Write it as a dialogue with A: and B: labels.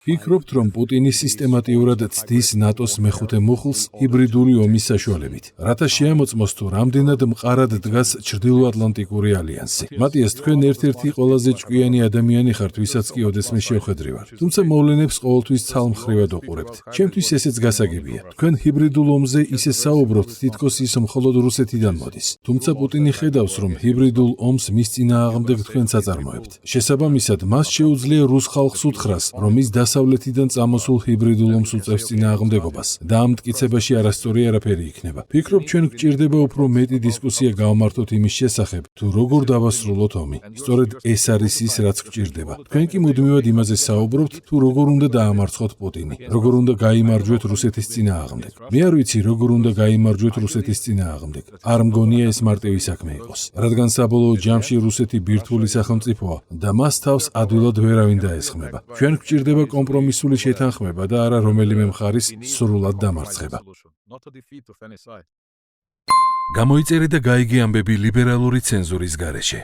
A: ფიქრობთ, რომ პუტინი სისტემატიურად ცდის ნატოს მეხუთე მუხლს ჰიბრიდული ომის საშუალებით, რათა შეამოწმოს თუ რამდენად მყარად დგას ჩრდილოატლანტიკური ალიანსი. მატიას, თქვენ ერთ-ერთი ყველაზე ჭკვიანი ადამიანი ხართ, ვისაც კი ოდესმე შევხედრივარ. თუმცა მოვლენებს ყოველთვის ცალმხრივად უყურებთ. ჩემთვის ესეც გასაგებია. თქვენ ჰიბრიდულ ომზე ისე საუბრობთ, თითქოს ის მხოლოდ რუსეთიდან მოდის. თუმცა პუტინი ხედავს, რომ ჰიბრიდულ ომს მის წინააღმდეგ თქვენც აწარმოებთ. შესაბამისად, მას შეუძლია რუს ხალხს უთხრას, რომ ის დასავლეთიდან წამოსულ ჰიბრიდულ ომს უწევს წინააღმდეგობას და ამ მტკიცებაში არასწორი არაფერი იქნება. ფიქრობ, ჩვენ გვჭირდება უფრო მეტი დისკუსია გავმართოთ იმის შესახებ, თუ როგორ დავასრულოთ ომი. სწორედ ეს არის ის, რაც გვჭირდება. თქვენ კი მუდმივად იმაზე საუბრობთ, თუ როგორ უნდა დაამარცხოთ პუტინი, როგორ უნდა გაიმარჯვეთ რუსეთის წინააღმდეგ. მე არ ვიცი, როგორ უნდა გაიმარჯვეთ რუსეთის წინააღმდეგ. არ მგონია ეს მარტივი საქმე იყოს, რადგან საბოლოო ჯამში რუსეთი ბირთვული სახელმწიფოა და მას თავს ადვილად ვერავინ დაესხმება. ჩვენ გვჭირდება კომპრომისული შეთანხმება და არა რომელიმე მხარის სრულად დამარცხება. გამოიწერე და გაიგე ამბები ლიბერალური ცენზურის გარეშე.